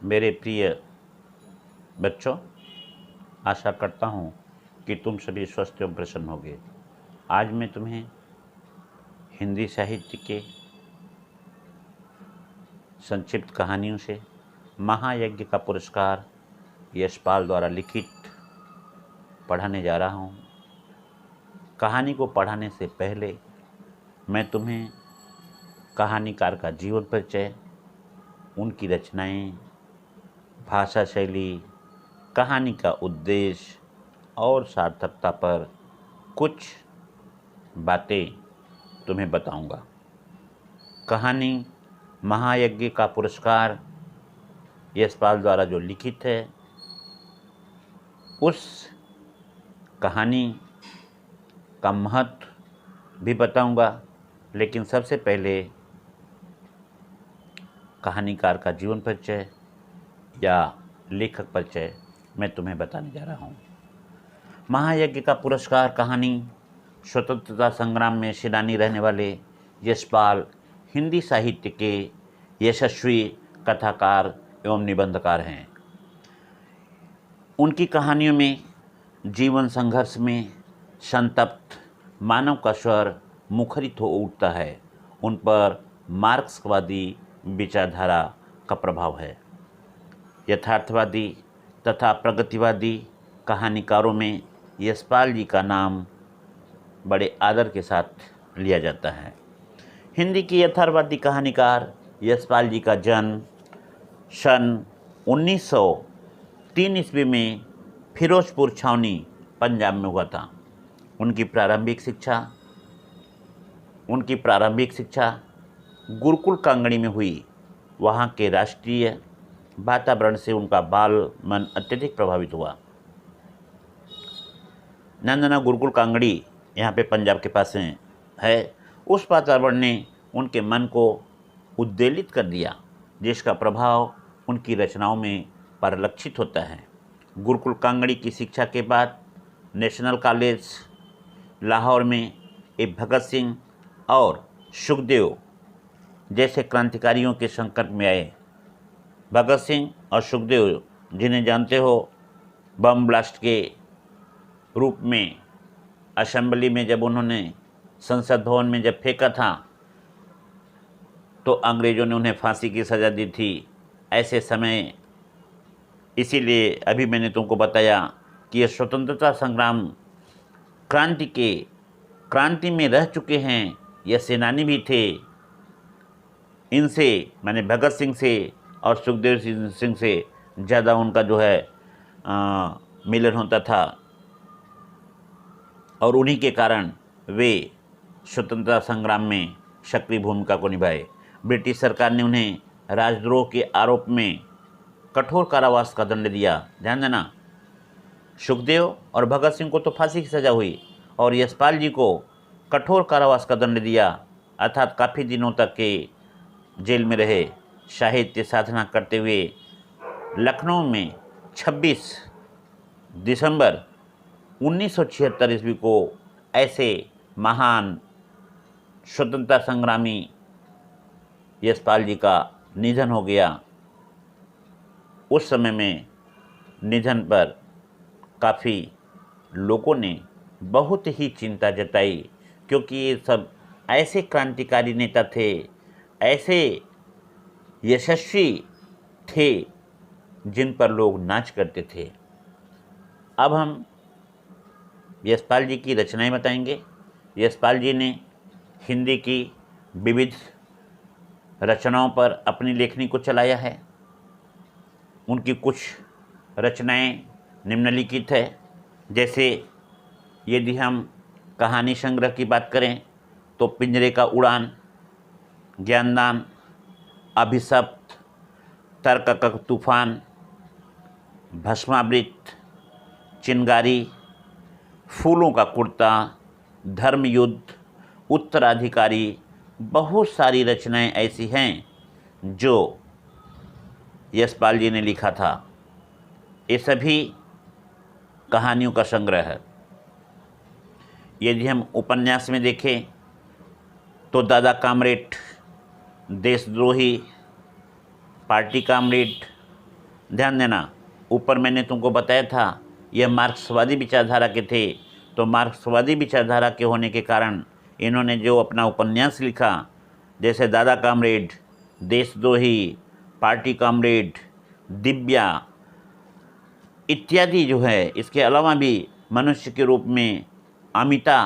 मेरे प्रिय बच्चों, आशा करता हूँ कि तुम सभी स्वस्थ एवं प्रसन्न होगे। आज मैं तुम्हें हिंदी साहित्य के संक्षिप्त कहानियों से महायज्ञ का पुरस्कार यशपाल द्वारा लिखित पढ़ाने जा रहा हूँ। कहानी को पढ़ाने से पहले मैं तुम्हें कहानीकार का जीवन परिचय, उनकी रचनाएं, भाषा शैली, कहानी का उद्देश्य और सार्थकता पर कुछ बातें तुम्हें बताऊंगा। कहानी महायज्ञ का पुरस्कार यशपाल द्वारा जो लिखित है, उस कहानी का महत्व भी बताऊंगा। लेकिन सबसे पहले कहानीकार का जीवन परिचय या लेखक परिचय मैं तुम्हें बताने जा रहा हूँ। महायज्ञ का पुरस्कार कहानी स्वतंत्रता संग्राम में सेनानी रहने वाले यशपाल हिंदी साहित्य के यशस्वी कथाकार एवं निबंधकार हैं। उनकी कहानियों में जीवन संघर्ष में संतप्त मानव का स्वर मुखरित हो उठता है। उन पर मार्क्सवादी विचारधारा का प्रभाव है। यथार्थवादी तथा प्रगतिवादी कहानीकारों में यशपाल जी का नाम बड़े आदर के साथ लिया जाता है। हिंदी की यथार्थवादी कहानीकार यशपाल जी का जन्म सन 1903 ईस्वी में फिरोजपुर छावनी पंजाब में हुआ था। उनकी प्रारंभिक शिक्षा गुरुकुल कांगड़ी में हुई। वहाँ के राष्ट्रीय वातावरण से उनका बाल मन अत्यधिक प्रभावित हुआ। नंदना गुरुकुल कांगड़ी यहाँ पे पंजाब के पास है। उस वातावरण ने उनके मन को उद्वेलित कर दिया, जिसका प्रभाव उनकी रचनाओं में परिलक्षित होता है। गुरुकुल कांगड़ी की शिक्षा के बाद नेशनल कॉलेज लाहौर में एक भगत सिंह और सुखदेव जैसे क्रांतिकारियों के संकट में आए। भगत सिंह और सुखदेव, जिन्हें जानते हो, बम ब्लास्ट के रूप में असेंबली में जब उन्होंने संसद भवन में जब फेंका था तो अंग्रेज़ों ने उन्हें फांसी की सज़ा दी थी। ऐसे समय, इसीलिए अभी मैंने तुमको बताया कि ये स्वतंत्रता संग्राम क्रांति में रह चुके हैं। यह सेनानी भी थे। इनसे, माने भगत सिंह से और सुखदेव सिंह से ज़्यादा उनका जो है मिलन होता था, और उन्हीं के कारण वे स्वतंत्रता संग्राम में सक्रिय भूमिका को निभाए। ब्रिटिश सरकार ने उन्हें राजद्रोह के आरोप में कठोर कारावास का दंड दिया। ध्यान देना, सुखदेव और भगत सिंह को तो फांसी की सज़ा हुई और यशपाल जी को कठोर कारावास का दंड दिया, अर्थात काफ़ी दिनों तक के जेल में रहे। साहित्य साधना करते हुए लखनऊ में 26 दिसंबर 1976 ईस्वी को ऐसे महान स्वतंत्रता संग्रामी यशपाल जी का निधन हो गया। उस समय में निधन पर काफ़ी लोगों ने बहुत ही चिंता जताई, क्योंकि ये सब ऐसे क्रांतिकारी नेता थे, ऐसे यशस्वी थे, जिन पर लोग नाच करते थे। अब हम यशपाल जी की रचनाएं बताएंगे। यशपाल जी ने हिंदी की विविध रचनाओं पर अपनी लेखनी को चलाया है। उनकी कुछ रचनाएं निम्नलिखित है। जैसे यदि हम कहानी संग्रह की बात करें तो पिंजरे का उड़ान, ज्ञानदान, अभिशप्त, तर्क का तूफान, भस्मावृत, चिंगारी, फूलों का कुर्ता, धर्मयुद्ध, उत्तराधिकारी, बहुत सारी रचनाएं ऐसी हैं जो यशपाल जी ने लिखा था। ये सभी कहानियों का संग्रह है। यदि हम उपन्यास में देखें तो दादा कामरेड, देशद्रोही, पार्टी कामरेड, ध्यान देना, ऊपर मैंने तुमको बताया था यह मार्क्सवादी विचारधारा के थे, तो मार्क्सवादी विचारधारा के होने के कारण इन्होंने जो अपना उपन्यास लिखा, जैसे दादा कामरेड, देशद्रोही, पार्टी कामरेड, दिव्या इत्यादि जो है, इसके अलावा भी मनुष्य के रूप में अमिता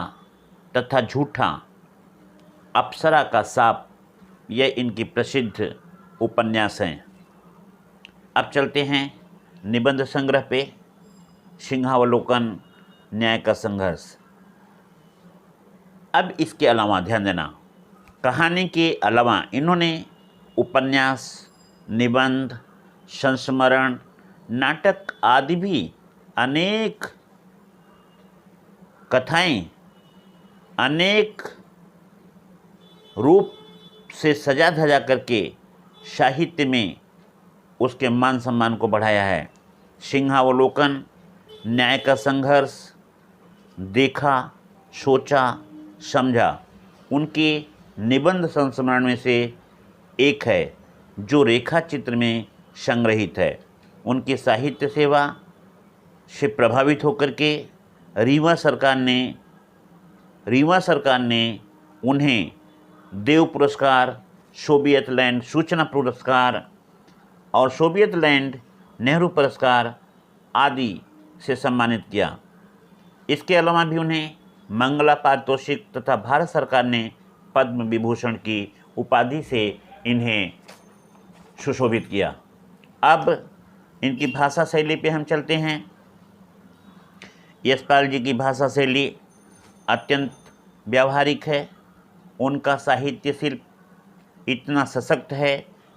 तथा झूठा, अप्सरा का सांप, यह इनकी प्रसिद्ध उपन्यास हैं। अब चलते हैं निबंध संग्रह पे, सिंहावलोकन, न्याय का संघर्ष। अब इसके अलावा ध्यान देना, कहानी के अलावा इन्होंने उपन्यास, निबंध, संस्मरण, नाटक आदि भी अनेक कथाएं अनेक रूप से सजा धजा करके साहित्य में उसके मान सम्मान को बढ़ाया है। सिंहावलोकन, न्याय का संघर्ष, देखा, सोचा, समझा, उनके निबंध संस्मरण में से एक है जो रेखा चित्र में संग्रहित है। उनकी साहित्य सेवा से प्रभावित होकर के रीवा सरकार ने उन्हें देव पुरस्कार, सोवियत लैंड सूचना पुरस्कार और सोवियत लैंड नेहरू पुरस्कार आदि से सम्मानित किया। इसके अलावा भी उन्हें मंगला पारितोषिक तथा भारत सरकार ने पद्म विभूषण की उपाधि से इन्हें सुशोभित किया। अब इनकी भाषा शैली पे हम चलते हैं। यशपाल जी की भाषा शैली अत्यंत व्यावहारिक है। उनका साहित्य शिल्प इतना सशक्त है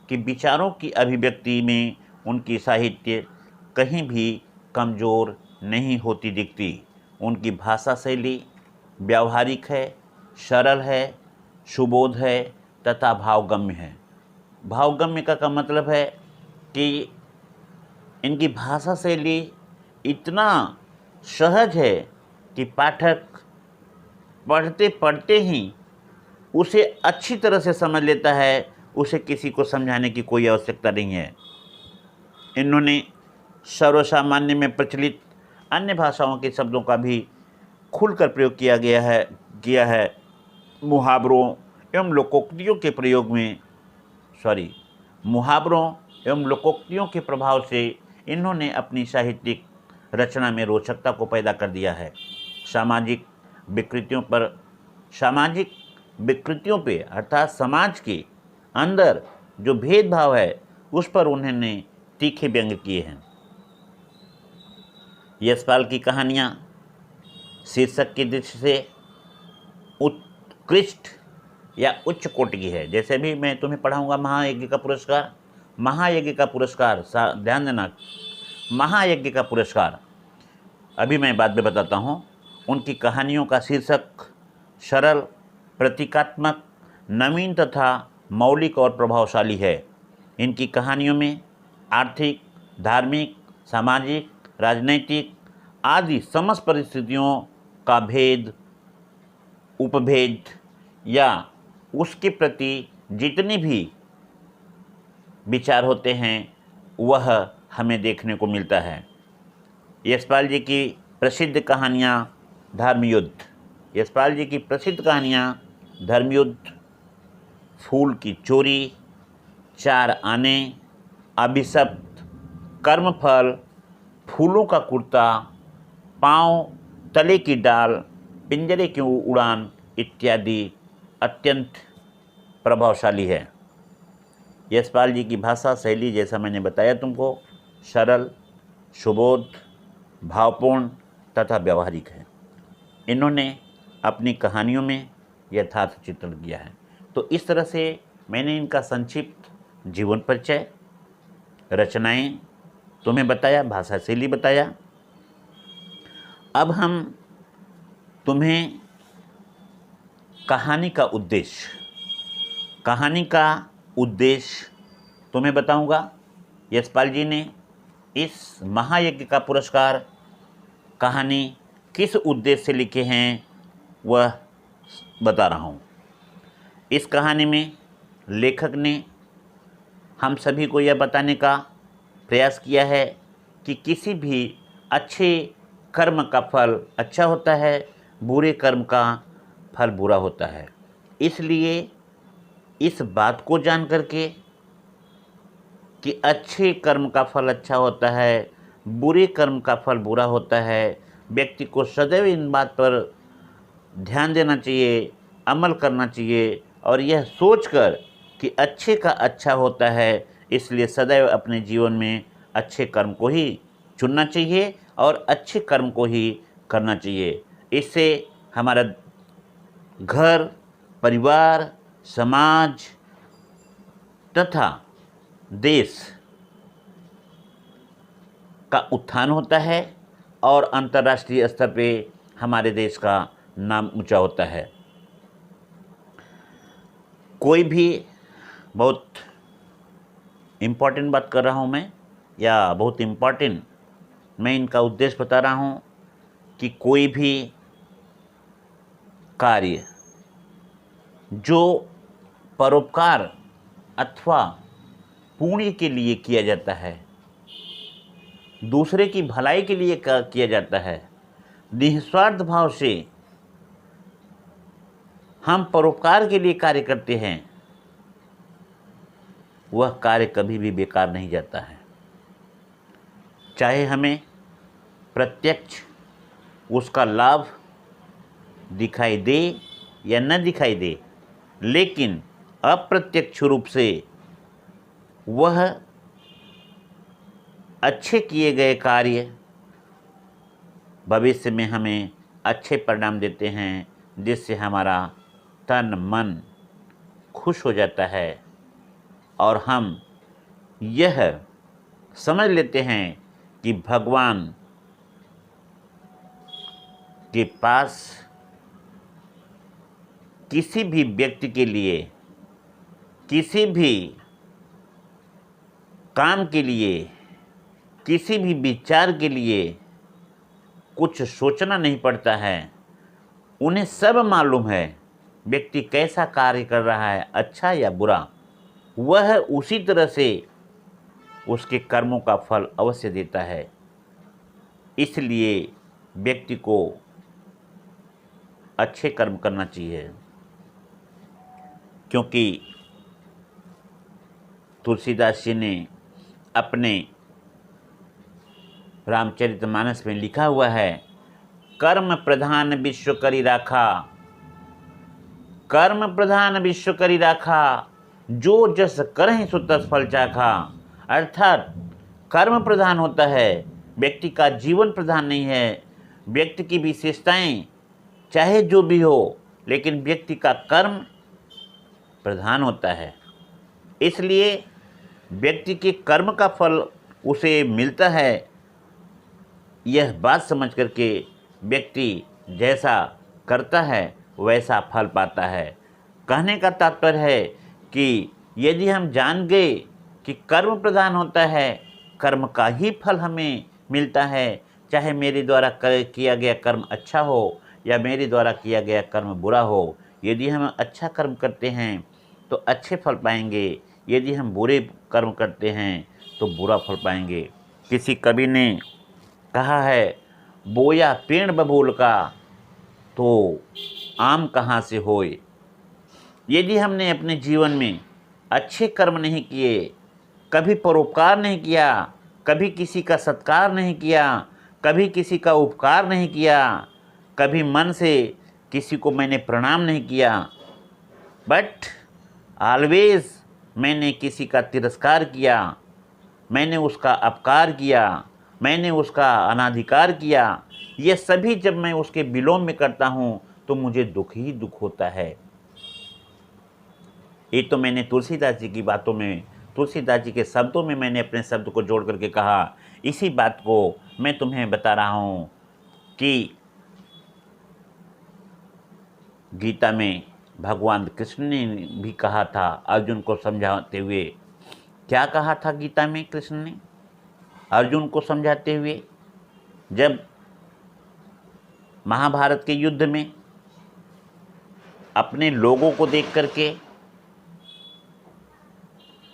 कि विचारों की अभिव्यक्ति में उनकी साहित्य कहीं भी कमज़ोर नहीं होती दिखती। उनकी भाषा शैली व्यावहारिक है, सरल है, सुबोध है तथा भावगम्य है। भावगम्य का मतलब है कि इनकी भाषा शैली इतना सहज है कि पाठक पढ़ते पढ़ते ही उसे अच्छी तरह से समझ लेता है, उसे किसी को समझाने की कोई आवश्यकता नहीं है। इन्होंने सर्वसामान्य में प्रचलित अन्य भाषाओं के शब्दों का भी खुलकर प्रयोग किया है। मुहावरों एवं लोकोक्तियों के प्रभाव से इन्होंने अपनी साहित्यिक रचना में रोचकता को पैदा कर दिया है। सामाजिक विकृतियों पे अर्थात समाज के अंदर जो भेदभाव है उस पर उन्होंने तीखे व्यंग्य किए हैं। यशपाल की कहानियाँ शीर्षक की दृष्टि से उत्कृष्ट या उच्च कोटि की है। जैसे भी मैं तुम्हें पढ़ाऊँगा महायज्ञ का पुरस्कार, ध्यान देना, महायज्ञ का पुरस्कार अभी मैं बाद में बताता हूँ। उनकी कहानियों का शीर्षक सरल, प्रतीकात्मक, नवीन तथा मौलिक और प्रभावशाली है। इनकी कहानियों में आर्थिक, धार्मिक, सामाजिक, राजनैतिक आदि समस्त परिस्थितियों का भेद, उपभेद या उसके प्रति जितने भी विचार होते हैं वह हमें देखने को मिलता है। यशपाल जी की प्रसिद्ध कहानियाँ धर्मयुद्ध, फूल की चोरी, 4 आने, अभिशप्त, कर्मफल, फूलों का कुर्ता, पाँव तले की डाल, पिंजरे की उड़ान इत्यादि अत्यंत प्रभावशाली है। यशपाल जी की भाषा शैली जैसा मैंने बताया तुमको, सरल, सुबोध, भावपूर्ण तथा व्यावहारिक है। इन्होंने अपनी कहानियों में यथार्थ चित्रण किया है। तो इस तरह से मैंने इनका संक्षिप्त जीवन परिचय, रचनाएं तुम्हें बताया, भाषा शैली बताया। अब हम तुम्हें कहानी का उद्देश्य तुम्हें बताऊंगा। यशपाल जी ने इस महायज्ञ का पुरस्कार कहानी किस उद्देश्य से लिखे हैं वह बता रहा हूँ। इस कहानी में लेखक ने हम सभी को यह बताने का प्रयास किया है कि किसी भी अच्छे कर्म का फल अच्छा होता है, बुरे कर्म का फल बुरा होता है। इसलिए इस बात को जान करके कि अच्छे कर्म का फल अच्छा होता है, बुरे कर्म का फल बुरा होता है, व्यक्ति को सदैव इन बात पर ध्यान देना चाहिए, अमल करना चाहिए और यह सोचकर कि अच्छे का अच्छा होता है, इसलिए सदैव अपने जीवन में अच्छे कर्म को ही चुनना चाहिए और अच्छे कर्म को ही करना चाहिए। इससे हमारा घर, परिवार, समाज तथा देश का उत्थान होता है और अंतर्राष्ट्रीय स्तर पे हमारे देश का नाम ऊंचा होता है। कोई भी बहुत इम्पॉर्टेंट बात कर रहा हूँ मैं, या बहुत इम्पॉर्टेंट मैं इनका उद्देश्य बता रहा हूँ कि कोई भी कार्य जो परोपकार अथवा पुण्य के लिए किया जाता है, दूसरे की भलाई के लिए किया जाता है, निस्वार्थ भाव से हम परोपकार के लिए कार्य करते हैं, वह कार्य कभी भी बेकार नहीं जाता है। चाहे हमें प्रत्यक्ष उसका लाभ दिखाई दे या न दिखाई दे, लेकिन अप्रत्यक्ष रूप से वह अच्छे किए गए कार्य भविष्य में हमें अच्छे परिणाम देते हैं, जिससे हमारा तन मन खुश हो जाता है और हम यह समझ लेते हैं कि भगवान के पास किसी भी व्यक्ति के लिए, किसी भी काम के लिए, किसी भी विचार के लिए कुछ सोचना नहीं पड़ता है। उन्हें सब मालूम है व्यक्ति कैसा कार्य कर रहा है, अच्छा या बुरा, वह उसी तरह से उसके कर्मों का फल अवश्य देता है। इसलिए व्यक्ति को अच्छे कर्म करना चाहिए, क्योंकि तुलसीदास जी ने अपने रामचरितमानस में लिखा हुआ है, कर्म प्रधान विश्व करी राखा, कर्म प्रधान विश्व करी राखा, जो जस करहि सो तस फल चाखा। अर्थात कर्म प्रधान होता है, व्यक्ति का जीवन प्रधान नहीं है। व्यक्ति की विशेषताएं चाहे जो भी हो, लेकिन व्यक्ति का कर्म प्रधान होता है। इसलिए व्यक्ति के कर्म का फल उसे मिलता है। यह बात समझ करके व्यक्ति जैसा करता है वैसा फल पाता है। कहने का तात्पर्य है कि यदि हम जान गए कि कर्म प्रधान होता है, कर्म का ही फल हमें मिलता है, चाहे मेरे द्वारा किया गया कर्म अच्छा हो या मेरे द्वारा किया गया कर्म बुरा हो। यदि हम अच्छा कर्म करते हैं तो अच्छे फल पाएंगे, यदि हम बुरे कर्म करते हैं तो बुरा फल पाएंगे। किसी कवि ने कहा है, बोया पेड़ बबूल का तो आम कहाँ से होए। यदि हमने अपने जीवन में अच्छे कर्म नहीं किए, कभी परोपकार नहीं किया, कभी किसी का सत्कार नहीं किया, कभी किसी का उपकार नहीं किया, कभी मन से किसी को मैंने प्रणाम नहीं किया, बट ऑलवेज मैंने किसी का तिरस्कार किया, मैंने उसका अपकार किया, मैंने उसका अनाधिकार किया, ये सभी जब मैं उसके विलोम में करता हूँ तो मुझे दुख ही दुख होता है। ये तो मैंने तुलसीदास जी की बातों में, तुलसीदास जी के शब्दों में मैंने अपने शब्द को जोड़ करके कहा। इसी बात को मैं तुम्हें बता रहा हूँ कि गीता में भगवान कृष्ण ने भी कहा था अर्जुन को समझाते हुए। क्या कहा था गीता में कृष्ण ने अर्जुन को समझाते हुए? जब महाभारत के युद्ध में अपने लोगों को देख करके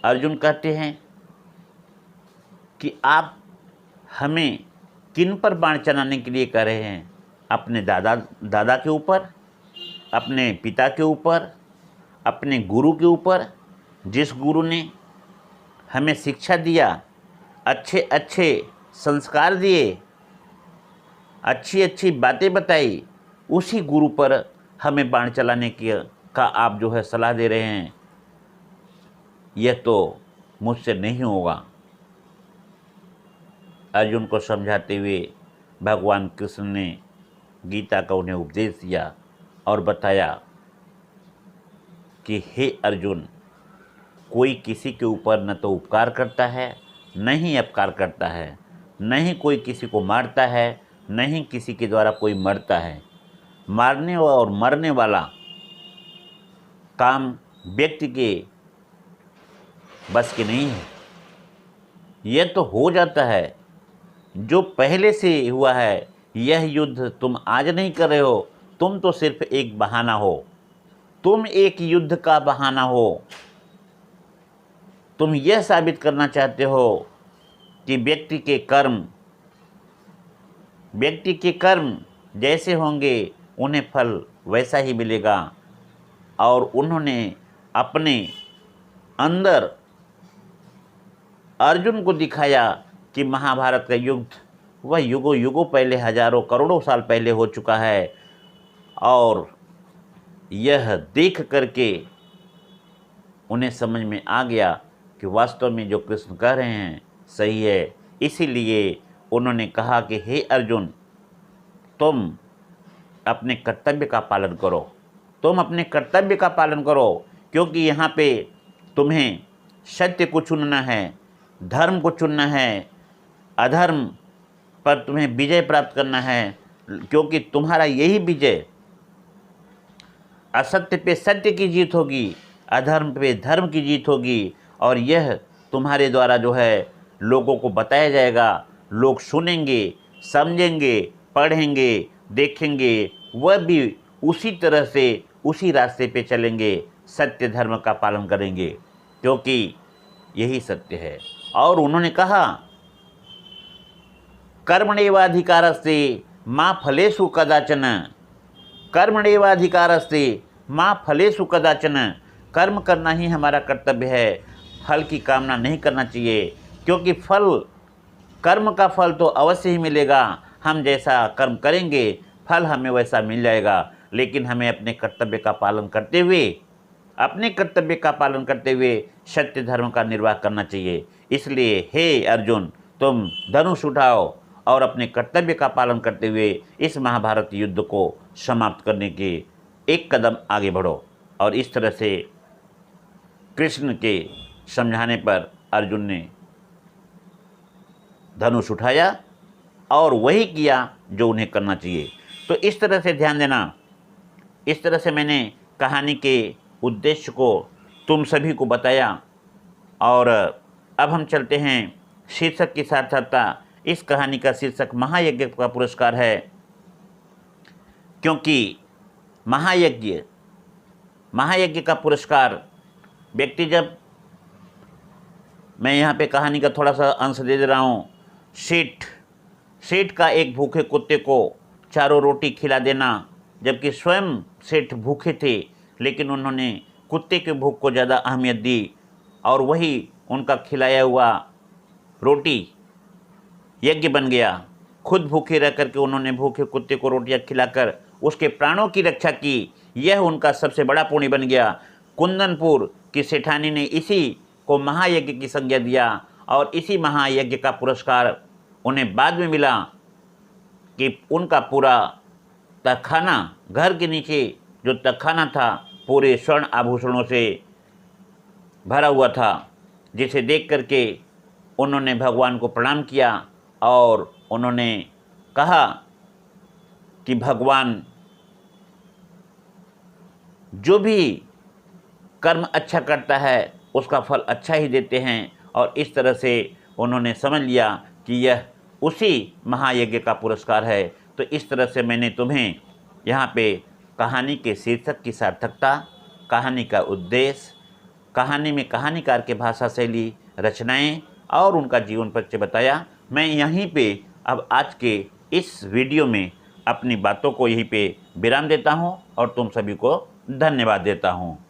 अर्जुन कहते हैं कि आप हमें किन पर बाण चलाने के लिए कह रहे हैं? अपने दादा के ऊपर, अपने पिता के ऊपर, अपने गुरु के ऊपर, जिस गुरु ने हमें शिक्षा दिया, अच्छे अच्छे संस्कार दिए, अच्छी अच्छी बातें बताई, उसी गुरु पर हमें बाण चलाने की का आप जो है सलाह दे रहे हैं। यह तो मुझसे नहीं होगा। अर्जुन को समझाते हुए भगवान कृष्ण ने गीता का उन्हें उपदेश दिया और बताया कि हे अर्जुन, कोई किसी के ऊपर न तो उपकार करता है, न ही अपकार करता है, न ही कोई किसी को मारता है, न ही किसी के द्वारा कोई मरता है। मारने और मरने वाला काम व्यक्ति के बस की नहीं है। यह तो हो जाता है जो पहले से हुआ है। यह युद्ध तुम आज नहीं कर रहे हो, तुम तो सिर्फ एक बहाना हो। तुम एक युद्ध का बहाना हो। तुम यह साबित करना चाहते हो कि व्यक्ति के कर्म जैसे होंगे उन्हें फल वैसा ही मिलेगा। और उन्होंने अपने अंदर अर्जुन को दिखाया कि महाभारत का युद्ध वह युगों युगों पहले, हजारों करोड़ों साल पहले हो चुका है। और यह देख करके उन्हें समझ में आ गया कि वास्तव में जो कृष्ण कह रहे हैं सही है। इसीलिए उन्होंने कहा कि हे अर्जुन, तुम अपने कर्तव्य का पालन करो। तुम अपने कर्तव्य का पालन करो, क्योंकि यहाँ पे तुम्हें सत्य को चुनना है, धर्म को चुनना है। अधर्म पर तुम्हें विजय प्राप्त करना है, क्योंकि तुम्हारा यही विजय, असत्य पे सत्य की जीत होगी, अधर्म पे धर्म की जीत होगी। और यह तुम्हारे द्वारा जो है लोगों को बताया जाएगा। लोग सुनेंगे, समझेंगे, पढ़ेंगे, देखेंगे, वह भी उसी तरह से उसी रास्ते पे चलेंगे, सत्य धर्म का पालन करेंगे, क्योंकि यही सत्य है। और उन्होंने कहा, कर्मण्येवाधिकारस्ते मा फलेषु कदाचन। कर्मण्येवाधिकारस्ते मा फलेषु कदाचन। कर्म करना ही हमारा कर्तव्य है, फल की कामना नहीं करना चाहिए, क्योंकि कर्म का फल तो अवश्य ही मिलेगा। हम जैसा कर्म करेंगे फल हमें वैसा मिल जाएगा। लेकिन हमें अपने कर्तव्य का पालन करते हुए सत्य धर्म का निर्वाह करना चाहिए। इसलिए हे अर्जुन, तुम धनुष उठाओ और अपने कर्तव्य का पालन करते हुए इस महाभारत युद्ध को समाप्त करने के एक कदम आगे बढ़ो। और इस तरह से कृष्ण के समझाने पर अर्जुन ने धनुष उठाया और वही किया जो उन्हें करना चाहिए। तो इस तरह से ध्यान देना। इस तरह से मैंने कहानी के उद्देश्य को तुम सभी को बताया। और अब हम चलते हैं शीर्षक की सार्थकता। इस कहानी का शीर्षक महायज्ञ का पुरस्कार है, क्योंकि महायज्ञ का पुरस्कार व्यक्ति, जब मैं यहाँ पे कहानी का थोड़ा सा अंश दे रहा हूँ। सेठ का एक भूखे कुत्ते को चारों रोटी खिला देना, जबकि स्वयं सेठ भूखे थे, लेकिन उन्होंने कुत्ते के भूख को ज़्यादा अहमियत दी और वही उनका खिलाया हुआ रोटी यज्ञ बन गया। खुद भूखे रह करके उन्होंने भूखे कुत्ते को रोटियां खिलाकर उसके प्राणों की रक्षा की। यह उनका सबसे बड़ा पुण्य बन गया। कुंदनपुर की सेठानी ने इसी को महायज्ञ की संज्ञा दिया और इसी महायज्ञ का पुरस्कार उन्हें बाद में मिला कि उनका पूरा तहखाना, घर के नीचे जो तहखाना था, पूरे स्वर्ण आभूषणों से भरा हुआ था, जिसे देख करके उन्होंने भगवान को प्रणाम किया और उन्होंने कहा कि भगवान जो भी कर्म अच्छा करता है उसका फल अच्छा ही देते हैं। और इस तरह से उन्होंने समझ लिया कि यह उसी महायज्ञ का पुरस्कार है। तो इस तरह से मैंने तुम्हें यहाँ पे कहानी के शीर्षक की सार्थकता, कहानी का उद्देश्य, कहानी में कहानीकार के भाषा शैली, रचनाएं और उनका जीवन परिचय बताया। मैं यहीं पे अब आज के इस वीडियो में अपनी बातों को यहीं पे विराम देता हूं और तुम सभी को धन्यवाद देता हूं।